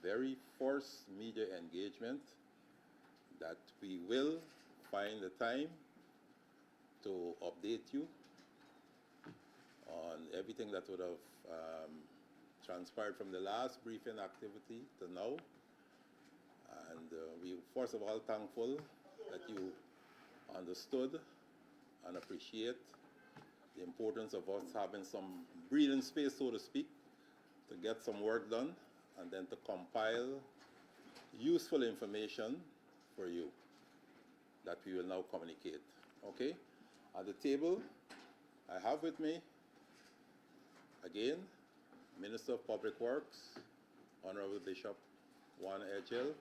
very first media engagement that we will find the time to update you on everything that would have transpired from the last briefing activity to now. And we first of all thankful that you understood and appreciate the importance of us having some breathing space, so to speak, to get some work done and then to compile useful information for you that we will now communicate. Okay? At the table, I have with me, again, Minister of Public Works, Honorable Bishop Juan Ejel,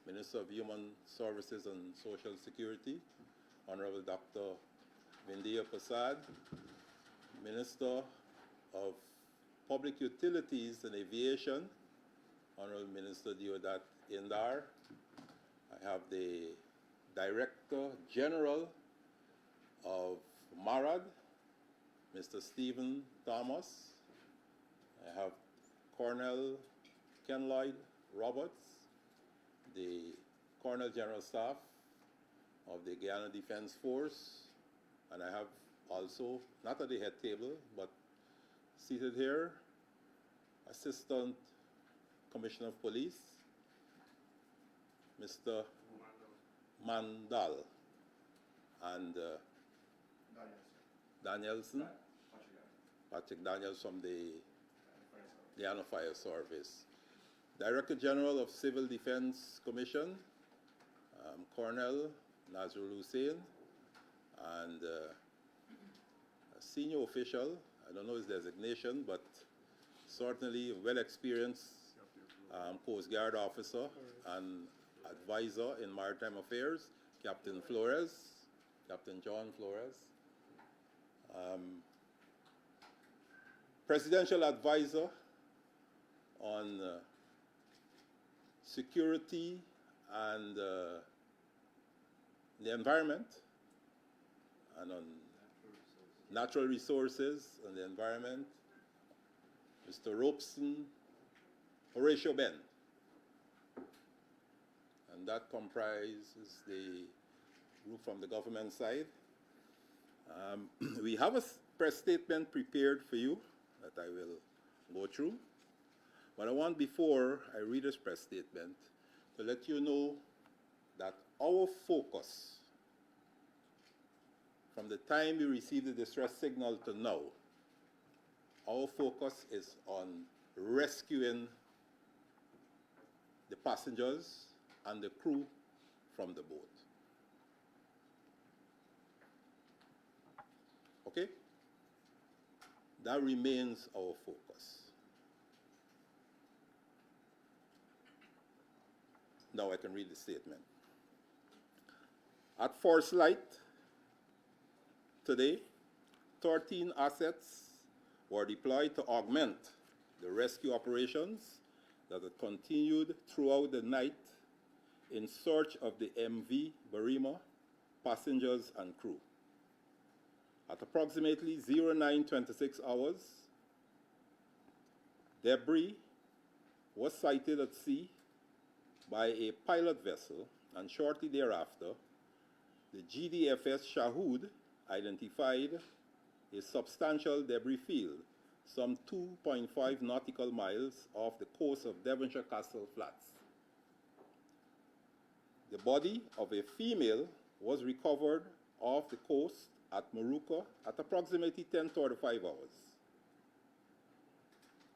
Minister of Human Services and Social Security, Honorable Dr. Vindiya Prasad, Minister of Public Utilities and Aviation, Honorable Minister Deodat Indar. I have the Director General of MARAD, Mr. Stephen Thomas. I have Colonel Ken Lloyd Roberts, the Colonel General Staff of the Guyana Defense Force, and I have also, not at the head table, but seated here, Assistant Commissioner of Police, Mr. Mandal, and Danielson, Patrick Daniels from the Guyana Fire Service. Director General of Civil Defense Commission, Colonel Nazrul Hussain, and a senior official, I don't know his designation, but certainly a well-experienced Coast Guard officer and advisor in maritime affairs, Captain Flores, Captain John Flores. Presidential advisor on security and the environment, and on natural resources and the environment, Mr. Robeson, Horatio Ben. And that comprises the group from the government side. We have a press statement prepared for you that I will go through. But I want, before I read this press statement, to let you know that our focus from the time we received the distress signal to now, our focus is on rescuing the passengers and the crew from the boat. Okay? That remains our focus. Now I can read the statement. At first light today, 13 assets were deployed to augment the rescue operations that had continued throughout the night in search of the MV Barima passengers and crew. At approximately 09:26 hours, debris was sighted at sea by a pilot vessel, and shortly thereafter, the GDFS Shahood identified a substantial debris field some 2.5 nautical miles off the coast of Devonshire Castle Flats. The body of a female was recovered off the coast at Moruca at approximately 10:35 hours.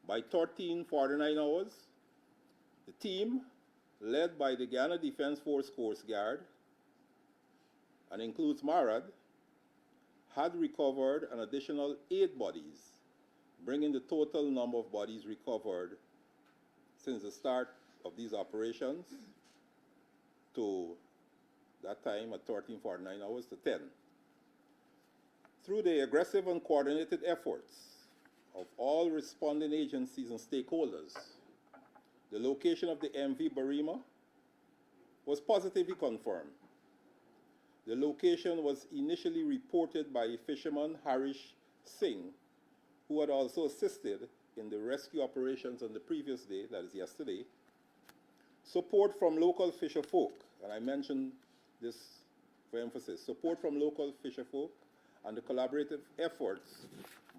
By 13:49 hours, the team, led by the Guyana Defense Force Coast Guard, and includes MARAD, had recovered an additional 8 bodies, bringing the total number of bodies recovered since the start of these operations to that time at 13:49 hours to 10. Through the aggressive and coordinated efforts of all responding agencies and stakeholders, the location of the MV Barima was positively confirmed. The location was initially reported by fisherman Harish Singh, who had also assisted in the rescue operations on the previous day, that is yesterday, support from local fisher folk, and I mentioned this for emphasis, support from local fisher folk and the collaborative efforts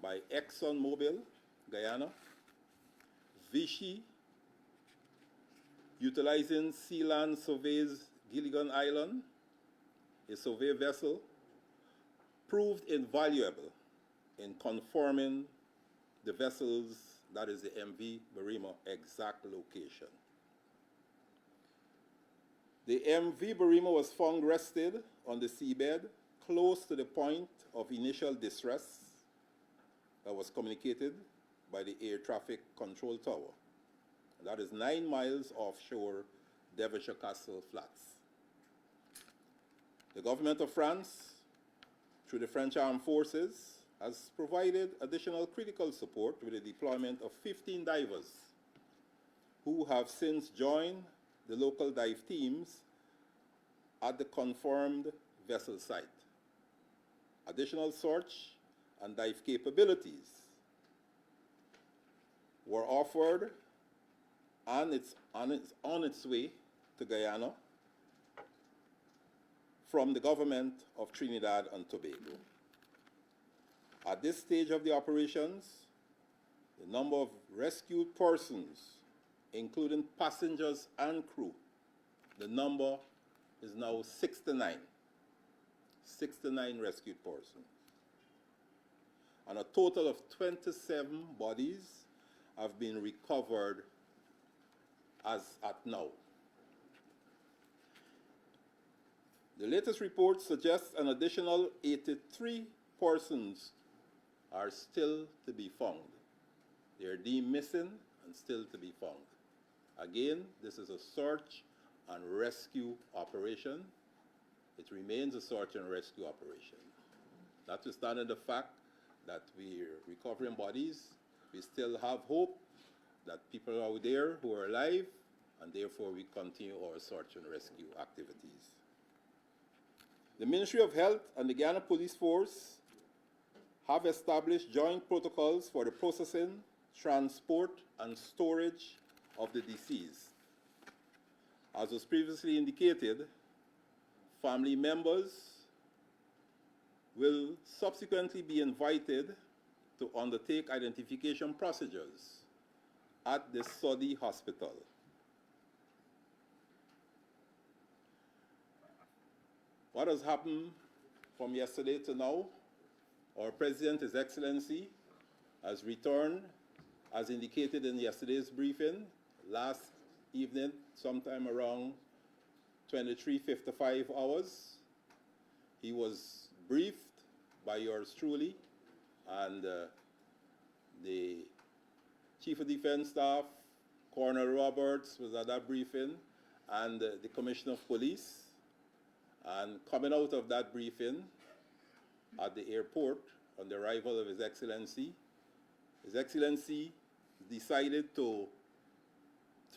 by ExxonMobil, Guyana, Vichy, utilizing Sealand Surveys Gilligan Island, a survey vessel, proved invaluable in confirming the vessel's, that is the MV Barima, exact location. The MV Barima was found rested on the seabed close to the point of initial distress that was communicated by the Air Traffic Control Tower. That is 9 miles offshore Devonshire Castle Flats. The government of France, through the French Armed Forces, has provided additional critical support with the deployment of 15 divers who have since joined the local dive teams at the confirmed vessel site. Additional search and dive capabilities were offered, and it's on its way to Guyana from the government of Trinidad and Tobago. At this stage of the operations, the number of rescued persons, including passengers and crew, the number is now 69. 69 rescued persons. And a total of 27 bodies have been recovered as at now. The latest report suggests an additional 83 persons are still to be found. They are deemed missing and still to be found. Again, this is a search and rescue operation. It remains a search and rescue operation. Notwithstanding the fact that we're recovering bodies, we still have hope that people are out there who are alive, and therefore we continue our search and rescue activities. The Ministry of Health and the Guyana Police Force have established joint protocols for the processing, transport, and storage of the deceased. As was previously indicated, family members will subsequently be invited to undertake identification procedures at the Saudi hospital. What has happened from yesterday to now? Our President, His Excellency, has returned, as indicated in yesterday's briefing, last evening, sometime around 23:55 hours. He was briefed by yours truly, and the Chief of Defense Staff, Colonel Roberts, was at that briefing, and the Commissioner of Police. And coming out of that briefing at the airport on the arrival of His Excellency decided to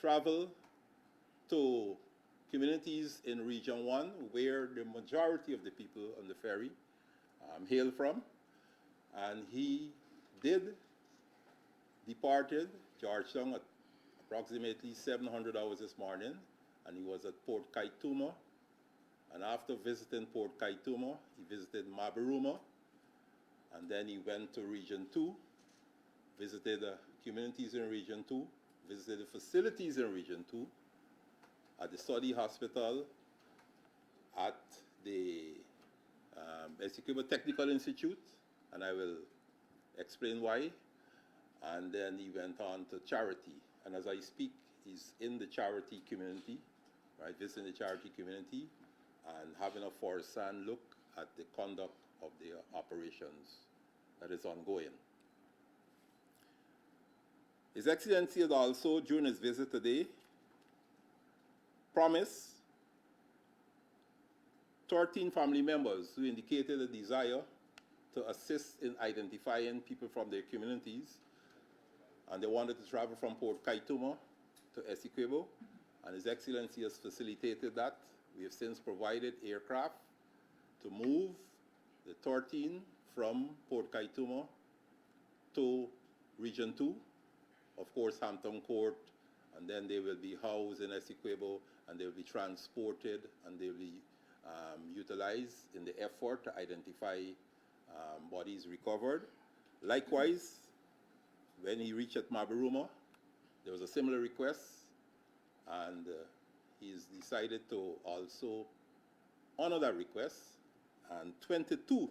travel to communities in Region 1 where the majority of the people on the ferry hail from. And he departed Georgetown at approximately 700 hours this morning, and he was at Port Kaituma. And after visiting Port Kaituma, he visited Mabaruma, and then he went to Region 2, visited the communities in Region 2, visited the facilities in Region 2, at the Saudi Hospital, at the Essequibo Technical Institute, and I will explain why. And then he went on to Charity. And as I speak, he's in the Charity community, right, visiting the Charity community and having a first-hand look at the conduct of the operations that is ongoing. His Excellency had also, during his visit today, promised 13 family members who indicated a desire to assist in identifying people from their communities, and they wanted to travel from Port Kaituma to Essequibo, and His Excellency has facilitated that. We have since provided aircraft to move the 13 from Port Kaituma to Region 2, of course, Hampton Court, and then they will be housed in Essequibo, and they will be transported, and they will be utilized in the effort to identify bodies recovered. Likewise, when he reached at Barima, there was a similar request, and he's decided to also honor that request, and 22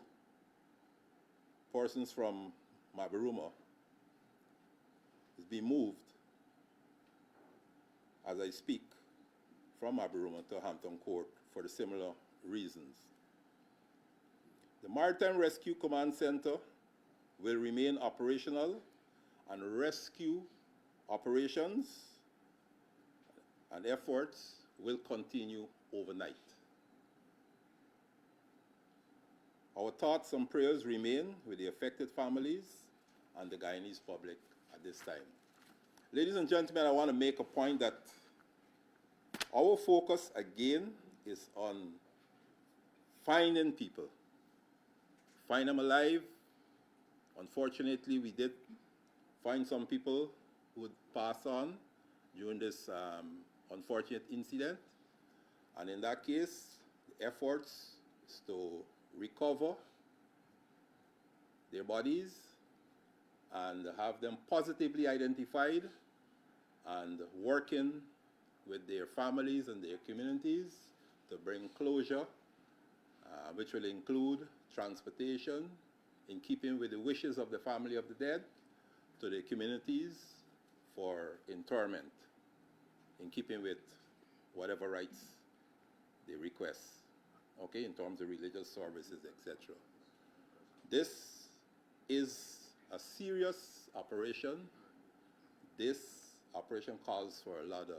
persons from Barima is being moved as I speak from Barima to Hampton Court for the similar reasons. The Maritime Rescue Command Center will remain operational, and rescue operations and efforts will continue overnight. Our thoughts and prayers remain with the affected families and the Guyanese public at this time. Ladies and gentlemen, I want to make a point that our focus again is on finding people, find them alive. Unfortunately, we did find some people who would pass on during this unfortunate incident. And in that case, the efforts is to recover their bodies and have them positively identified, and working with their families and their communities to bring closure, which will include transportation in keeping with the wishes of the family of the dead to the communities for interment, in keeping with whatever rights they request, okay, in terms of religious services, etc. This is a serious operation. This operation calls for a lot of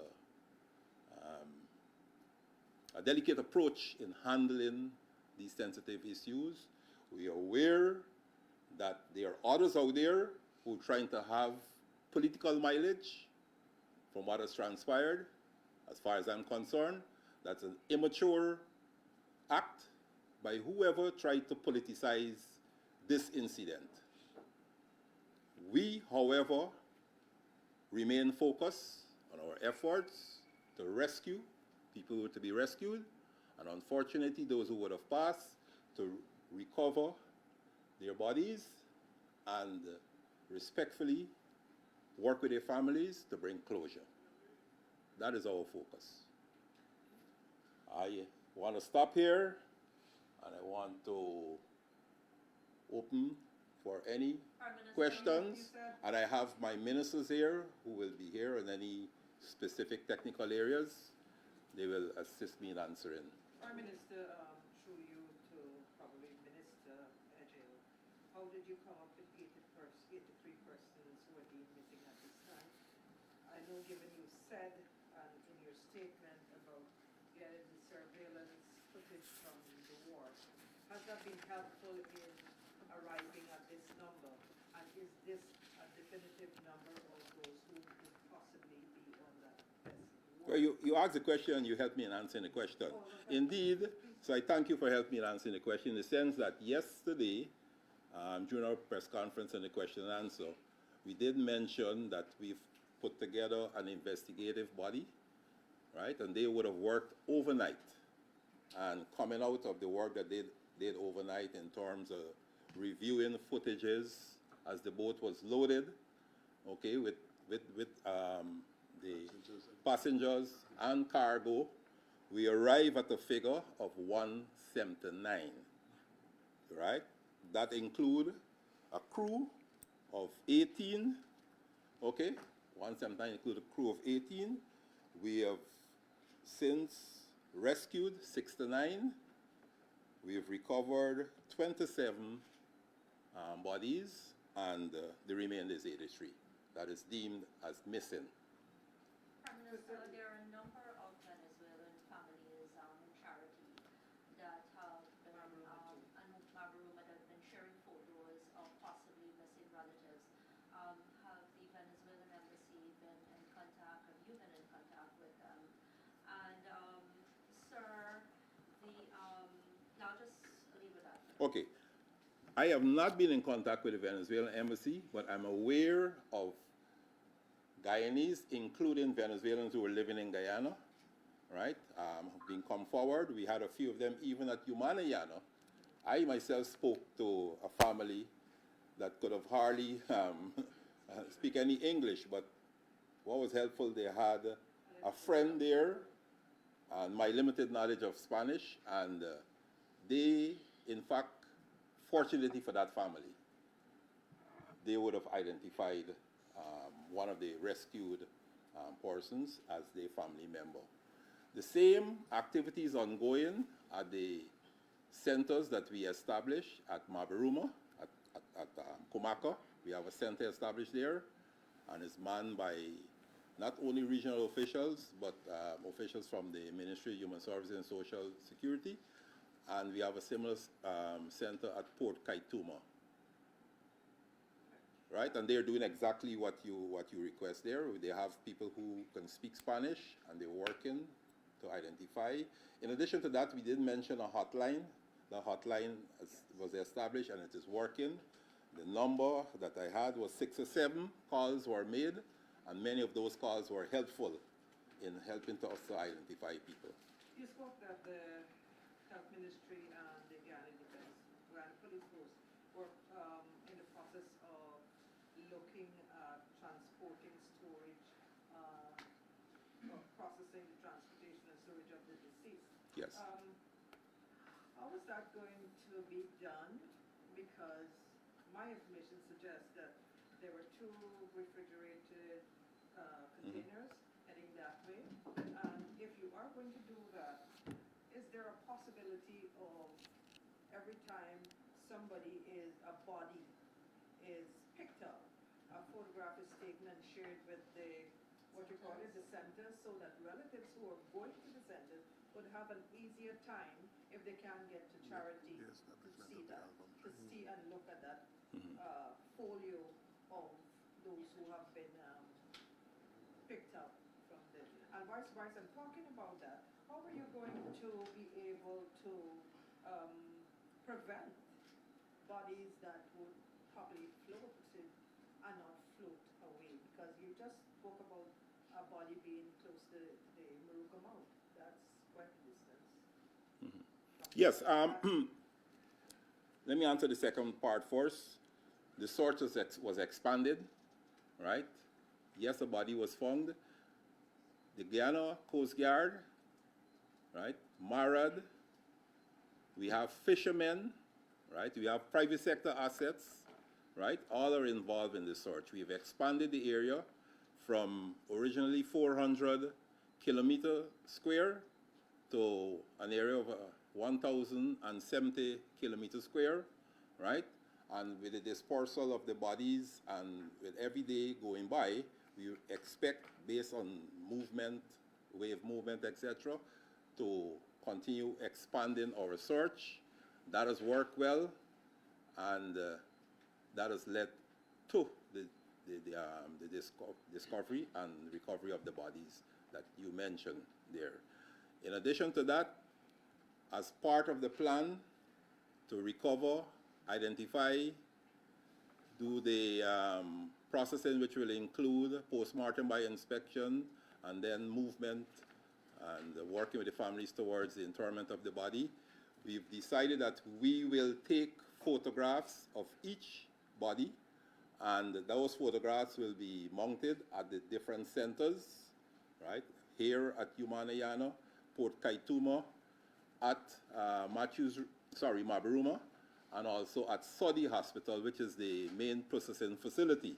a delicate approach in handling these sensitive issues. We are aware that there are others out there who are trying to have political mileage from what has transpired. As far as I'm concerned, that's an immature act by whoever tried to politicize this incident. We, however, remain focused on our efforts to rescue people who were to be rescued, and unfortunately those who would have passed, to recover their bodies and respectfully work with their families to bring closure. That is our focus. I want to stop here, and I want to open for any questions. And I have my ministers here who will be here in any specific technical areas. They will assist me in answering. Prime Minister, through you to probably Minister Edgell, how did you come up with 83 persons who are deemed missing at this time? I know, given you said in your statement about getting the surveillance footage from the war, has that been helpful in arriving at this number? And is this a definitive number of those who could possibly be on that list? Well, you asked the question and you helped me in answering the question. Indeed, so I thank you for helping me in answering the question, in the sense that yesterday, during our press conference and the question and answer, we did mention that we've put together an investigative body, right? And they would have worked overnight. And coming out of the work that they did overnight in terms of reviewing footages as the boat was loaded, okay, with the passengers and cargo, we arrive at a figure of 179, right? That include a crew of 18, okay? 179 include a crew of 18. We have since rescued 69. We have recovered 27 bodies, and the remainder is 83. That is deemed as missing. Prime Minister, there are a number of Venezuelan families and charity that have been, and Barima that have been sharing photos of possibly missing relatives. Have the Venezuelan embassy been in contact? Have you been in contact with them? And sir, I'll just leave it at that. Okay. I have not been in contact with the Venezuelan embassy, but I'm aware of Guyanese, including Venezuelans who were living in Guyana, right, have been come forward. We had a few of them even at Umanayana. I myself spoke to a family that could have hardly speak any English, but what was helpful, they had a friend there and my limited knowledge of Spanish, and they, in fact, fortunately for that family, they would have identified one of the rescued persons as their family member. The same activities ongoing at the centers that we established at Barima, at Kumaka. We have a center established there, and it's manned by not only regional officials, but officials from the Ministry of Human Services and Social Security. And we have a similar center at Port Kaituma. Right, and they're doing exactly what you request there. They have people who can speak Spanish, and they're working to identify. In addition to that, we did mention a hotline. The hotline was established, and it is working. The number that I had was 6 or 7 calls were made, and many of those calls were helpful in helping us to identify people. You spoke that the Health Ministry and the Guyana Defense Grand Police Force were in the process of looking at transporting, storage, or processing the transportation and storage of the deceased. Yes. How is that going to be done? Because my information suggests that there were 2 refrigerated containers heading that way. And if you are going to do that, is there a possibility of every time a body is picked up, a photograph is taken and shared with the center, so that relatives who are going to the center would have an easier time if they can get to charity to see that, to see and look at that folio of those who have been picked up from this. And vice versa, I'm talking about that. How are you going to be able to prevent bodies that would probably float and not float away? Because you just spoke about a body being close to the Maruka mouth. That's quite a distance. Yes, let me answer the second part first. The search was expanded, right? Yes, a body was found. The Guyana Coast Guard, right? MARAD. We have fishermen, right? We have private sector assets, right? All are involved in the search. We've expanded the area from originally 400 kilometer square to an area of 1,070 kilometer square, right? And with the dispersal of the bodies and with every day going by, we expect, based on movement, wave movement, etc., to continue expanding our search. That has worked well, and that has led to the discovery and recovery of the bodies that you mentioned there. In addition to that, as part of the plan to recover, identify, do the processing, which will include postmortem by inspection, and then movement and working with the families towards the interment of the body, we've decided that we will take photographs of each body, and those photographs will be mounted at the different centers, right? Here at Umanayana, Port Kaituma, at Mabaruma, and also at Saudi Hospital, which is the main processing facility,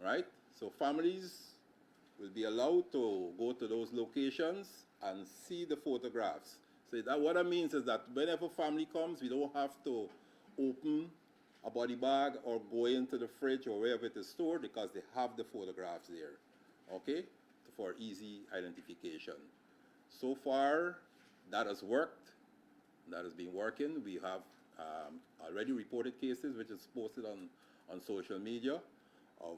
right? So families will be allowed to go to those locations and see the photographs. So that, what that means is that whenever family comes, we don't have to open a body bag or go into the fridge or wherever it is stored, because they have the photographs there, okay, for easy identification. So far, that has worked. That has been working. We have already reported cases, which is posted on social media, of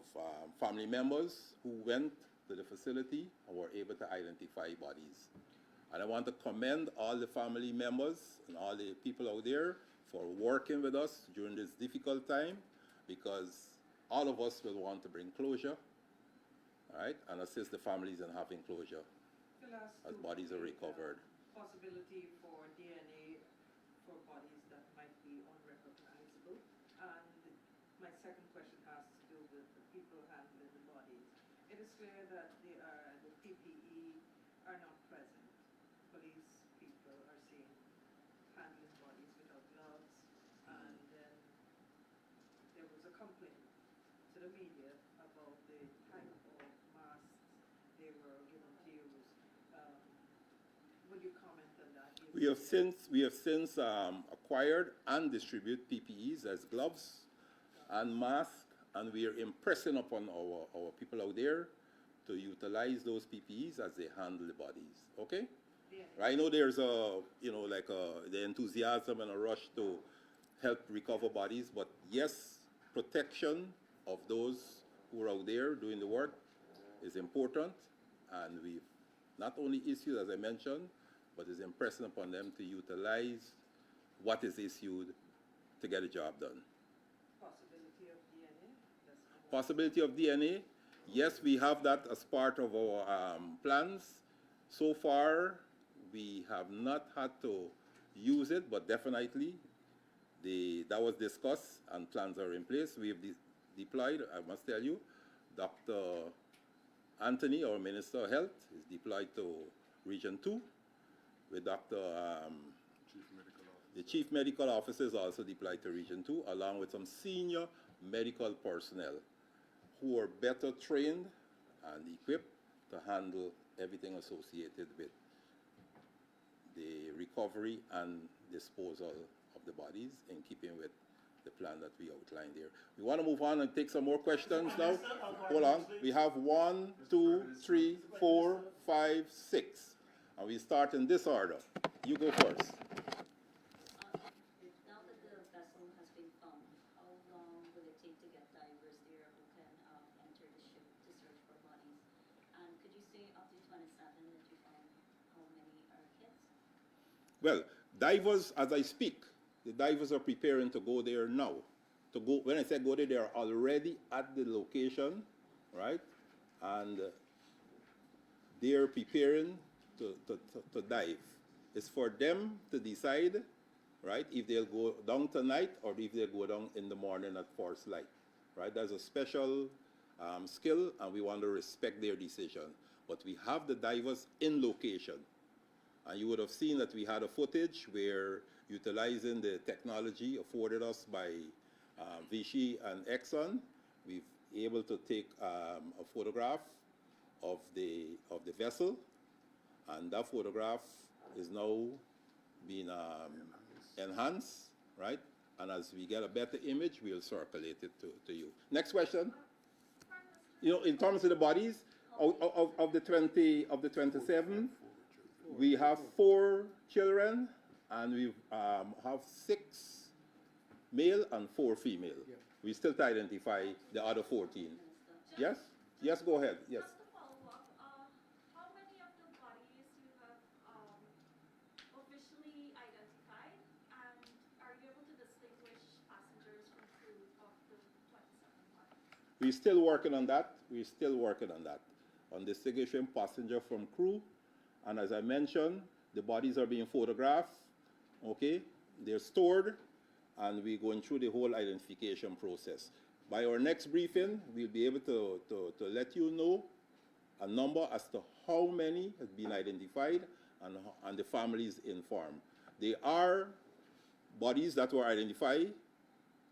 family members who went to the facility and were able to identify bodies. And I want to commend all the family members and all the people out there for working with us during this difficult time, because all of us will want to bring closure right, and assist the families in having closure The last as two bodies are would be, recovered. Possibility for DNA for bodies that might be unrecognizable. And my second question has to do with the people handling the bodies. It is clear that the PPE are not present. Police people are seen handling bodies without gloves, and then there was a complaint to the media about the type of masks they were given to use. Would you comment on that? We have since acquired and distribute PPEs as gloves and masks, and we are impressing upon our people out there to utilize those PPEs as they handle the bodies. Okay? DNA. I know there's the enthusiasm and a rush to help recover bodies, but yes, protection of those who are out there doing the work is important, and we've not only issued, as I mentioned, but is impressing upon them to utilize what is issued to get the job done. Possibility of DNA? That's number one. Possibility of DNA, yes, we have that as part of our plans. So far, we have not had to use it, but definitely that was discussed and plans are in place. We have deployed, I must tell you, Dr. Anthony, our Minister of Health, is deployed to Region 2 with Dr. The Chief Medical Officer is also deployed to Region 2, along with some senior medical personnel who are better trained and equipped to handle everything associated with the recovery and disposal of the bodies in keeping with the plan that we outlined there. We want to move on and take some more questions now. Hold on. We have 1, 2, 3, 4, 5, 6. And we start in this order. You go first. Now that the vessel has been found, how long will it take to get divers there who can enter the ship to search for bodies? And could you say up to 27 that you found, how many are kids? Well, divers, as I speak, the divers are preparing to go there now. When I say go there, they are already at the location, right? And they are preparing to dive. It's for them to decide, right, if they'll go down tonight or if they'll go down in the morning at first light, right? There's a special skill, and we want to respect their decision. But we have the divers in location. And you would have seen that we had a footage where, utilizing the technology afforded us by Vichy and Exxon, we've able to take a photograph of the vessel, and that photograph is now being enhanced, right? And as we get a better image, we'll circulate it to you. Next question. You know, in terms of the bodies, of the 27, we have 4 children, and we have 6 male and 4 female. Yeah. We still to identify the other 14. Yes? Yes, go ahead. Yes. Just to follow up, how many of the bodies you have officially identified, and are you able to distinguish passengers from crew of the 27 bodies? We're still working on that. We're still working on that. On distinguishing passenger from crew. And as I mentioned, the bodies are being photographed. Okay? They're stored, and we're going through the whole identification process. By our next briefing, we'll be able to let you know a number as to how many has been identified and the families informed. There are bodies that were identified,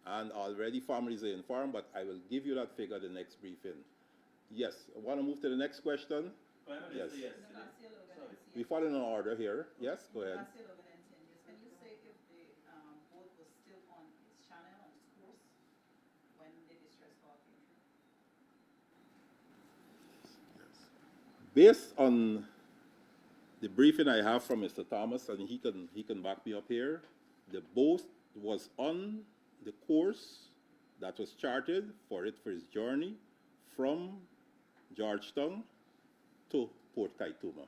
and already families are informed, but I will give you that figure the next briefing. Yes, I want to move to the next question. Yes. We follow in order here. Yes, go ahead. Can you say if the boat was still on its channel, on its course, when the distress call came through? Based on the briefing I have from Mr. Thomas, and he can back me up here, the boat was on the course that was charted for his journey from Georgetown to Port Kaituma.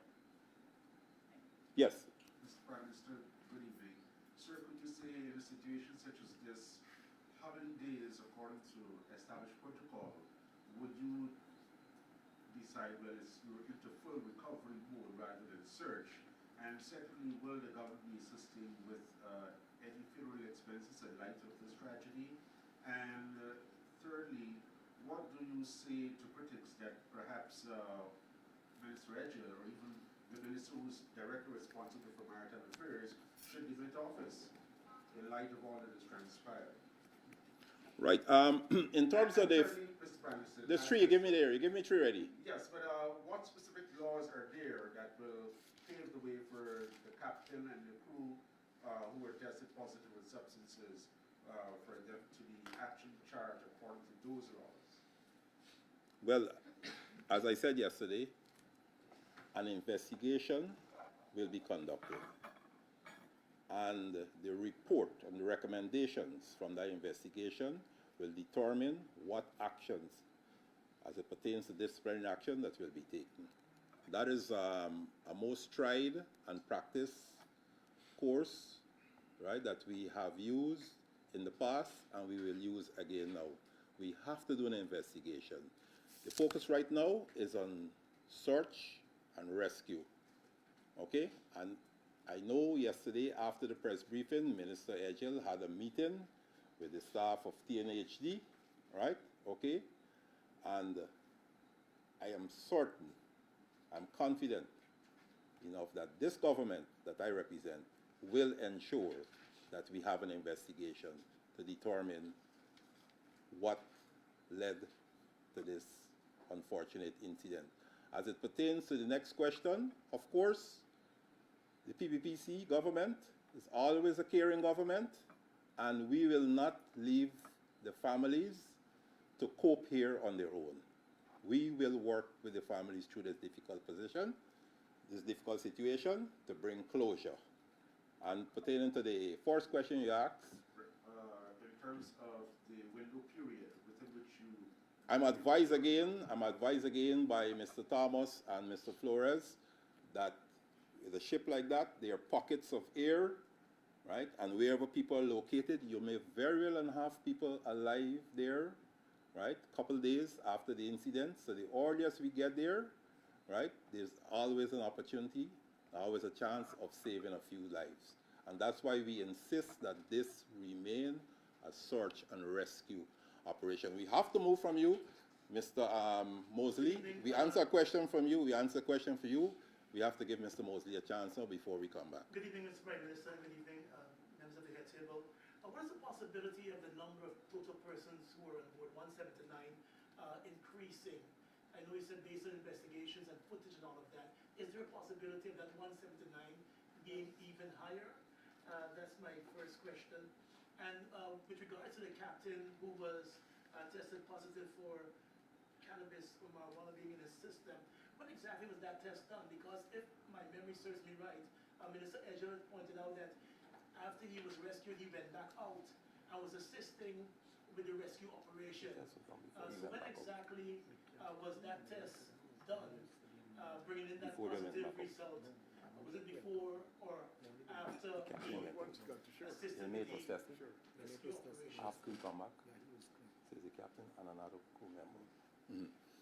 Yes. Mr. Prime Minister, good evening. Sir, could you say in a situation such as this, how many days, according to established protocol, would you be decide, well, we're into full recovery mode rather than search? And secondly, will the government be assisting with any funeral expenses in light of this tragedy? And thirdly, what do you say to critics that perhaps Minister Edgell or even the minister who's directly responsible for maritime affairs should give it office in light of all that has transpired? Right. In terms of the... There's three. You give me there. You give me three ready. Yes, but what specific laws are there that will pave the way for the captain and the crew who were tested positive with substances for them to be actually charged according to those laws? Well, as I said yesterday, an investigation will be conducted. And the report and the recommendations from that investigation will determine what actions, as it pertains to disciplinary action, that will be taken. That is a most tried and practiced course, right, that we have used in the past and we will use again now. We have to do an investigation. The focus right now is on search and rescue, okay? And I know yesterday after the press briefing, Minister Edgell had a meeting with the staff of TNHD, right? Okay? And I am certain, I'm confident enough that this government that I represent will ensure that we have an investigation to determine what led to this unfortunate incident. As it pertains to the next question, of course, the PPPC government is always a caring government, and we will not leave the families to cope here on their own. We will work with the families through this difficult position, this difficult situation, to bring closure. And pertaining to the first question you asked, in terms of the window period within which you... I'm advised again by Mr. Thomas and Mr. Flores that with a ship like that, there are pockets of air, right? And wherever people are located, you may very well have people alive there, right? A couple days after the incident. So the earliest we get there, right, there's always an opportunity, always a chance of saving a few lives. And that's why we insist that this remain a search and rescue operation. We have to move from you, Mr. Mosley. We answer a question from you. We answer a question for you. We have to give Mr. Mosley a chance now before we come back. Good evening, Mr. Prime Minister. Good evening, members of the head table. What is the possibility of the number of total persons who are on board 179 increasing? I know you said based on investigations and footage and all of that. Is there a possibility of that 179 being even higher? That's my first question. And with regards to the captain who was tested positive for cannabis or marijuana being in his system, when exactly was that test done? Because if my memory serves me right, Minister Edgell pointed out that after he was rescued, he went back out and was assisting with the rescue operation. So when exactly was that test done, bringing in that positive result? Was it before or after assisting with the rescue operation? After we come back, says the captain and another crew member.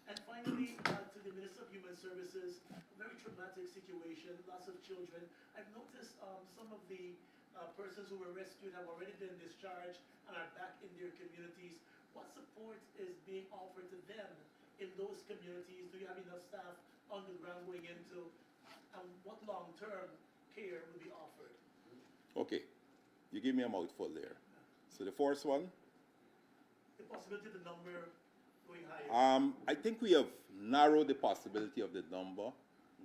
And finally, to the Minister of Human Services, a very traumatic situation, lots of children. I've noticed some of the persons who were rescued have already been discharged and are back in their communities. What support is being offered to them in those communities? Do you have enough staff on the ground going into, and what long-term care will be offered? Okay, you give me a mouthful there. So the first one? The possibility of the number going higher? I think we have narrowed the possibility of the number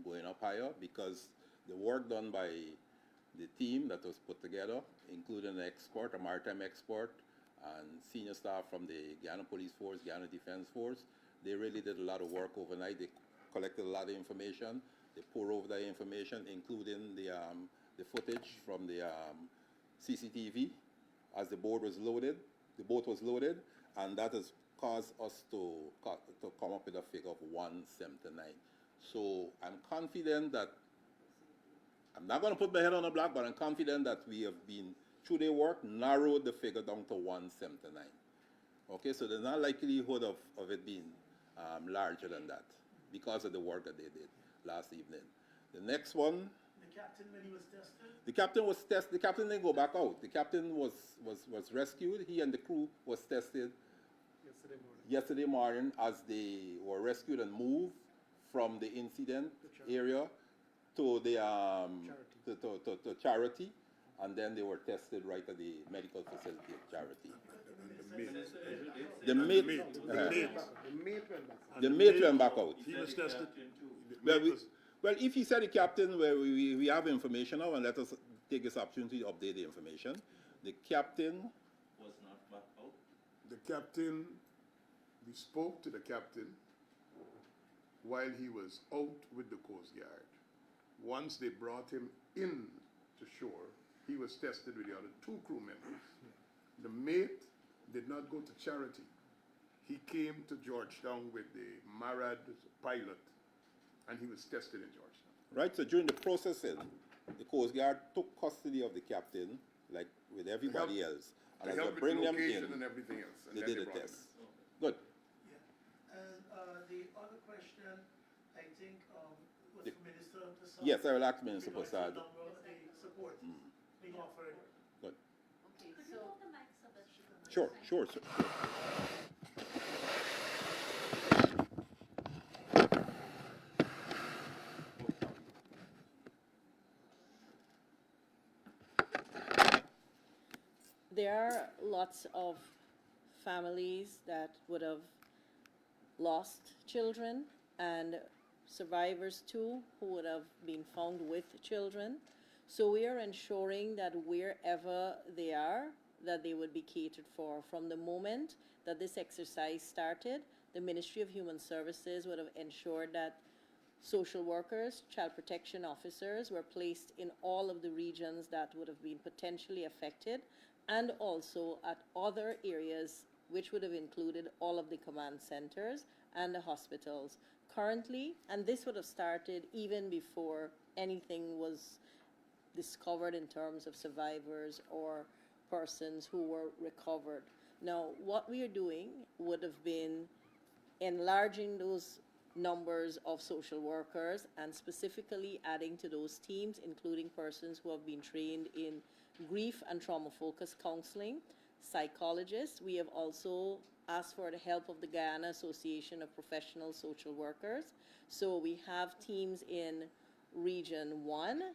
going up higher because the work done by the team that was put together, including an expert, a maritime expert, and senior staff from the Guyana Police Force, Guyana Defense Force, they really did a lot of work overnight. They collected a lot of information. They poured over that information, including the footage from the CCTV as the boat was loaded, and that has caused us to come up with a figure of 179. So I'm confident that, I'm not going to put my head on the block, but I'm confident that we have been, through their work, narrowed the figure down to 179. Okay, so there's not likelihood of it being larger than that. because of the work that they did last evening. The next one, The captain, when he was tested, the captain was tested. The captain didn't go back out. The captain was rescued. He and the crew was tested yesterday morning as they were rescued and moved from the incident area to the to Charity, and then they were tested right at the medical facility at Charity. The mate went back out. He was tested. Well, if he said the captain, well, we have information now, and let us take this opportunity to update the information. The captain was not back out. The captain, we spoke to the captain while he was out with the Coast Guard. Once they brought him in to shore, he was tested with the other 2 crew members. The mate did not go to Charity. He came to Georgetown with the Marad pilot, and he was tested in Georgetown. Right, so during the processing, the Coast Guard took custody of the captain, like with everybody else, and as they bring them in, and everything else, and they then did a brought him test. in. Good. yeah. And the other question, I think, was The- for Minister Prasad. Yes, I will ask Minister Regards to Prasad. the number of the support being offered. Good. Okay, Could you so, hold the mic so that she can? Sure. there are lots of families that would have lost children and survivors too who would have been found with children. So we are ensuring that wherever they are, that they would be catered for. From the moment that this exercise started, the Ministry of Human Services would have ensured that social workers, child protection officers were placed in all of the regions that would have been potentially affected, and also at other areas which would have included all of the command centers and the hospitals. Currently, and this would have started even before anything was discovered in terms of survivors or persons who were recovered. Now, what we are doing would have been enlarging those numbers of social workers and specifically adding to those teams, including persons who have been trained in grief and trauma-focused counseling, psychologists. We have also asked for the help of the Guyana Association of Professional Social Workers. So we have teams in Region 1.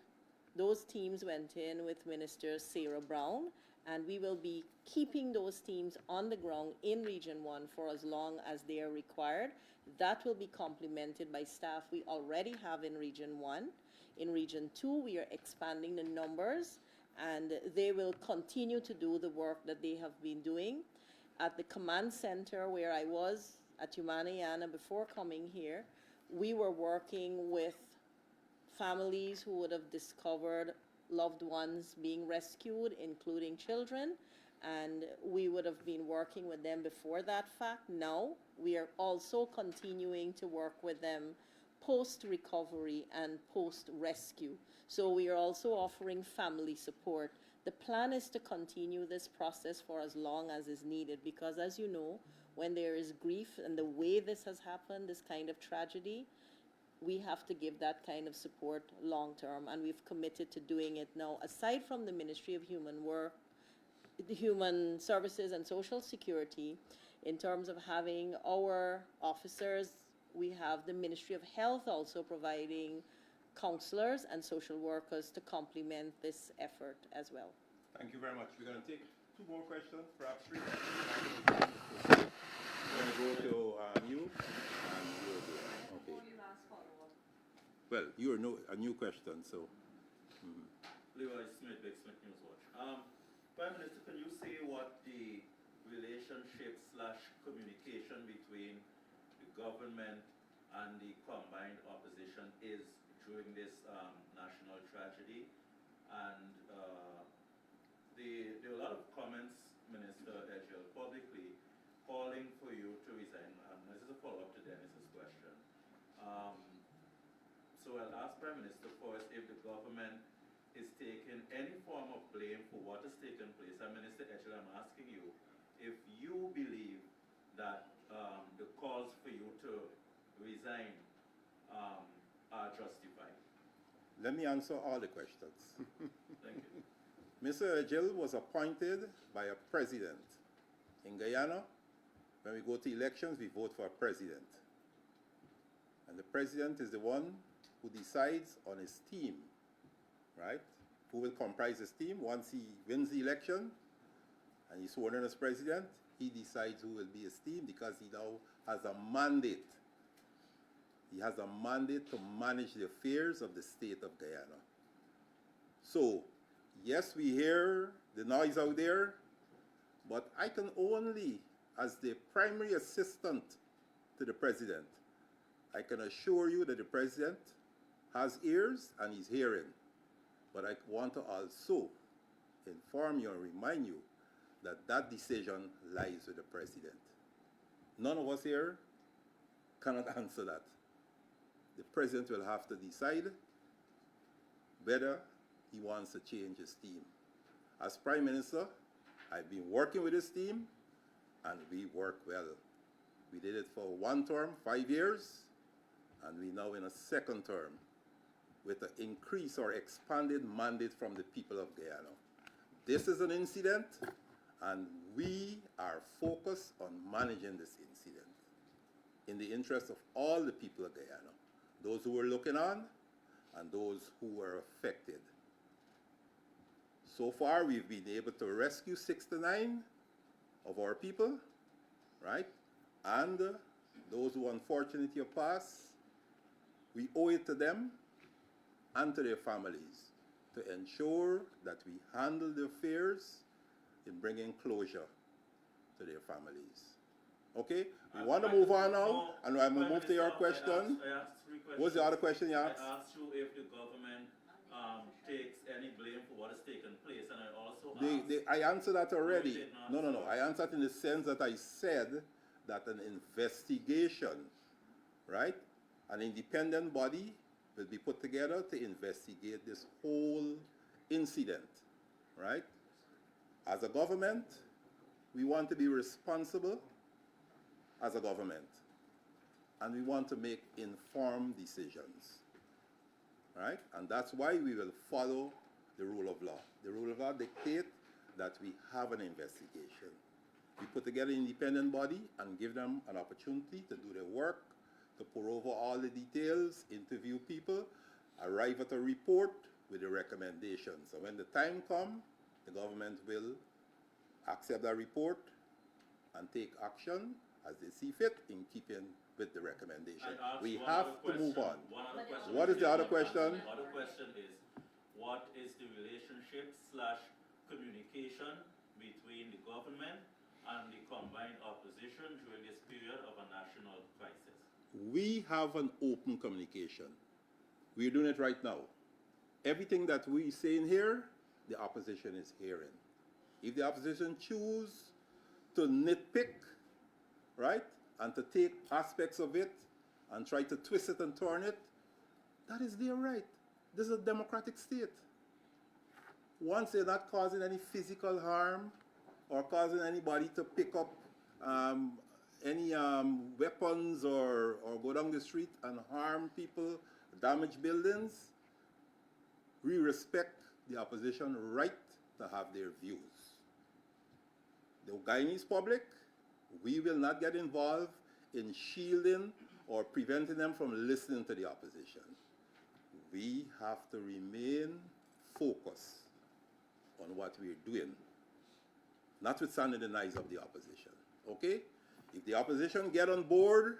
Those teams went in with Minister Sarah Brown, and we will be keeping those teams on the ground in Region 1 for as long as they are required. That will be complemented by staff we already have in Region 1. In Region 2, we are expanding the numbers, and they will continue to do the work that they have been doing. At the command center where I was at Humaniana before coming here, we were working with families who would have discovered loved ones being rescued, including children, and we would have been working with them before that fact. Now, we are also continuing to work with them post-recovery and post-rescue. So we are also offering family support. The plan is to continue this process for as long as is needed, because as you know, when there is grief and the way this has happened, this kind of tragedy, we have to give that kind of support long term, and we've committed to doing it now. Aside from the Ministry of Human Services and Social Security, in terms of having our officers, we have the Ministry of Health also providing counselors and social workers to complement this effort as well. Thank you very much. We're going to take 2 more questions, perhaps 3. We're going to go to you and you. Okay. one last follow-up. Well, you're a new question, so. Leroy Smith, Big Smith News Watch. Prime Minister, can you say what the relationship/communication between the government and the combined opposition is during this national tragedy? And there are a lot of comments, Minister Edgell, publicly calling for you to resign. This is a follow-up to Dennis's question. So I'll ask Prime Minister first if the government is taking any form of blame for what has taken place. And Minister Edgell, I'm asking you if you believe that the calls for you to resign are justified. Let me answer all the questions. Thank you. Mr. Ejil was appointed by a president. In Guyana, when we go to elections, we vote for a president. And the president is the one who decides on his team, right? Who will comprise his team. Once he wins the election and he's sworn in as president, he decides who will be his team because he now has a mandate. He has a mandate to manage the affairs of the state of Guyana. So, yes, we hear the noise out there, but I can only, as the primary assistant to the president, I can assure you that the president has ears and he's hearing. But I want to also inform you and remind you that that decision lies with the president. None of us here cannot answer that. The president will have to decide whether he wants to change his team. As Prime Minister, I've been working with his team and we work well. We did it for one term, 5 years, and we're now in a second term with an increased or expanded mandate from the people of Guyana. This is an incident, and we are focused on managing this incident in the interest of all the people of Guyana, those who were looking on and those who were affected. So far, we've been able to rescue 69 of our people, right? And those who unfortunately have passed, we owe it to them and to their families to ensure that we handle the affairs in bringing closure to their families. Okay? We want to move on now, and I'm going to move to your question. I asked 3 questions. What's the other question you asked? I asked you if the government takes any blame for what has taken place, and I also asked... I answered that already. No, No. I answered in the sense that I said that an investigation, right? An independent body will be put together to investigate this whole incident, right? As a government, we want to be responsible as a government, and we want to make informed decisions, right? And that's why we will follow the rule of law. The rule of law dictates that we have an investigation. We put together an independent body and give them an opportunity to do their work, to pour over all the details, interview people, arrive at a report with the recommendations. So when the time comes, the government will accept that report and take action as they see fit in keeping with the recommendation. We have to move on. What is the other question? The other question is, what is the relationship / communication between the government and the combined opposition during this period of a national crisis? We have an open communication. We're doing it right now. Everything that we say in here, the opposition is hearing. If the opposition choose to nitpick, right, and to take aspects of it and try to twist it and turn it, that is their right. This is a democratic state. Once they're not causing any physical harm or causing anybody to pick up any weapons or go down the street and harm people, damage buildings, we respect the opposition right to have their views. The Guyanese public, we will not get involved in shielding or preventing them from listening to the opposition. We have to remain focused on what we're doing, notwithstanding the noise of the opposition. Okay? If the opposition get on board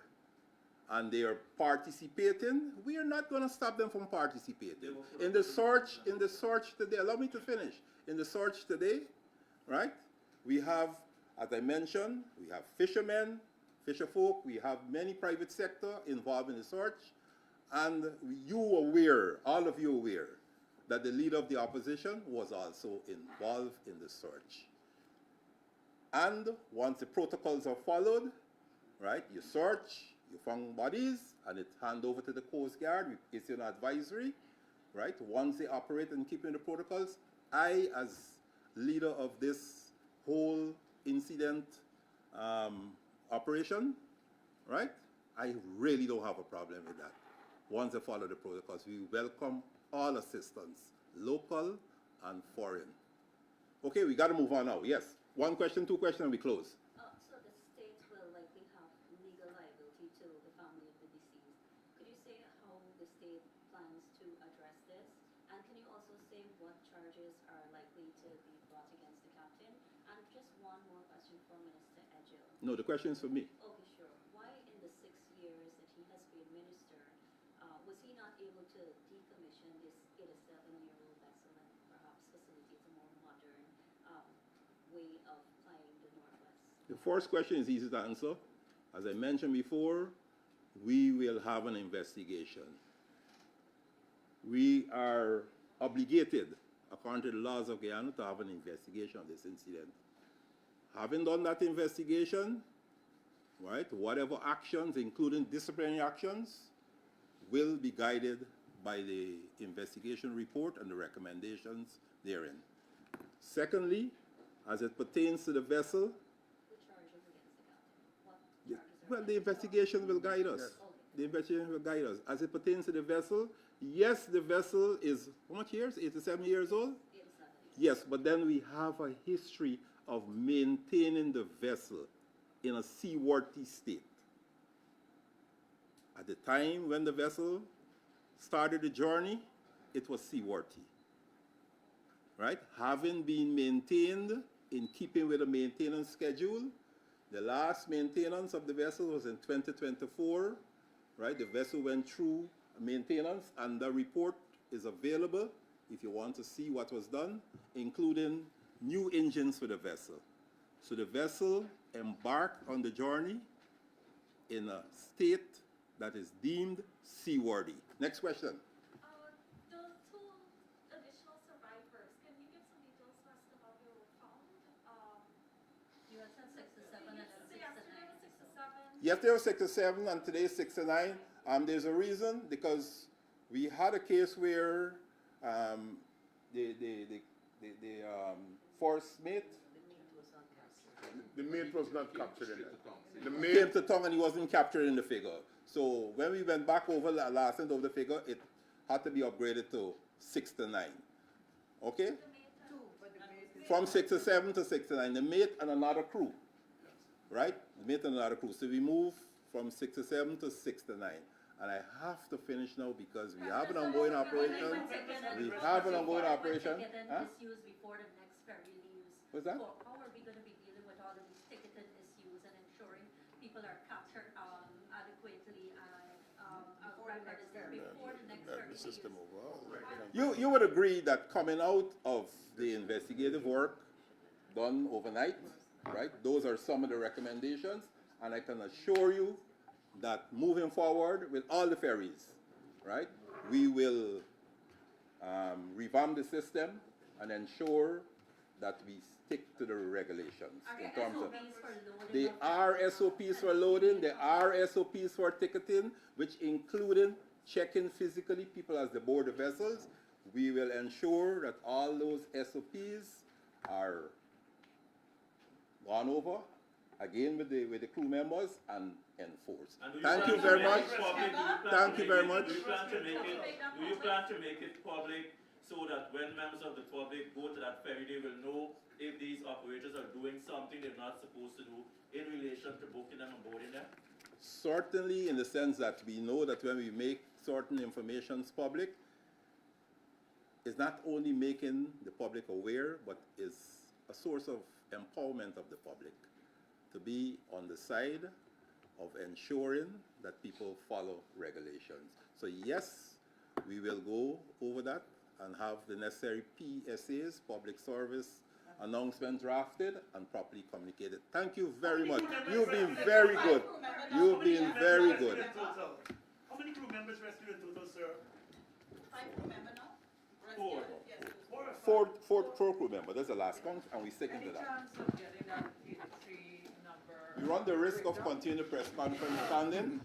and they are participating, we are not going to stop them from participating. In the search today, allow me to finish. In the search today, right, we have, as I mentioned, we have fishermen, fisherfolk, we have many private sector involved in the search, and you aware, all of you aware, that the leader of the opposition was also involved in the search. And once the protocols are followed, right, you search, you found bodies, and it's hand over to the Coast Guard, we issue an advisory, right? Once they operate and keep in the protocols, I, as leader of this whole incident operation, right, I really don't have a problem with that. once they follow the protocols. We welcome all assistance, local and foreign. Okay, we got to move on now. Yes, one question, two questions, and we close. So the state will likely have legal liability to the family of the deceased. Could you say how the state plans to address this? And can you also say what charges are likely to be brought against the captain? And just one more question for Minister Edgell. No, the question is for me. Okay, sure. Why in the 6 years that he has been minister, was he not able to decommission this 87-year-old vessel and perhaps facilitate a more modern way of flying the Northwest? The first question is easy to answer. As I mentioned before, we will have an investigation. We are obligated, according to the laws of Guyana, to have an investigation of this incident. Having done that investigation, right, whatever actions, including disciplinary actions, will be guided by the investigation report and the recommendations therein. Secondly, as it pertains to the vessel, The charges against the captain? What charges are well, the against investigation will guide us. The investigation will guide us. As it pertains to the vessel, yes, the vessel is, how much years? 87 years old? 87 years. Yes, but then we have a history of maintaining the vessel in a seaworthy state. At the time when the vessel started the journey, it was seaworthy. Right? Having been maintained in keeping with the maintenance schedule, the last maintenance of the vessel was in 2024. Right? The vessel went through maintenance, and the report is available if you want to see what was done, including new engines for the vessel. So the vessel embarked on the journey in a state that is deemed seaworthy. Next question. The two additional survivors, can you give some details as to how they were found? You had said 6 to 7 and then 6 Yes, to 9. there were 6 to 7. Yes, there were 6 to 7, and today is 6 to 9. There's a reason, because we had a case where the force mate The mate was not captured in that. The came mate, to tongue and he wasn't captured in the figure. So when we went back over the last end of the figure, it had to be upgraded to 6 to 9. Okay? From 6 to 7 to 6 to 9. The mate and another crew. Right? The mate and another crew. So we move from 6 to 7 to 6 to 9. And I have to finish now because we have an ongoing operation. We have an ongoing operation. Huh? Issues before the next ferry leaves. What's that? So how are we going to be dealing with all of these ticketed issues and ensuring people are captured adequately and record is there before the next ferry the system leaves? overall. You would agree that coming out of the investigative work done overnight, right? Those are some of the recommendations, and I can assure you that moving forward with all the ferries, right, we will revamp the system and ensure that we stick to the regulations in terms of. SOPs for loading There of are SOPs for loading, there are SOPs for ticketing, which including checking physically people as they board the vessels. We will ensure that all those SOPs are gone over, again with the crew members, and enforced. And Thank you very much. Thank you very much. Do you plan to make it public so that when members of the public go to that ferry, they will know if these operators are doing something they're not supposed to do in relation to booking them and boarding them? Certainly, in the sense that we know that when we make certain informations public, it's not only making the public aware, but is a source of empowerment of the public to be on the side of ensuring that people follow regulations. So yes, we will go over that and have the necessary PSAs, public service announcement, drafted and properly communicated. Thank you very much. You've been very good. You've been very good. How many crew members rescued in total, sir? 5 crew member now? Four. Yes. Four crew members. That's the last count, and we stick to that. Chance of getting that 83 number? We run the risk of continuing the press conference standing.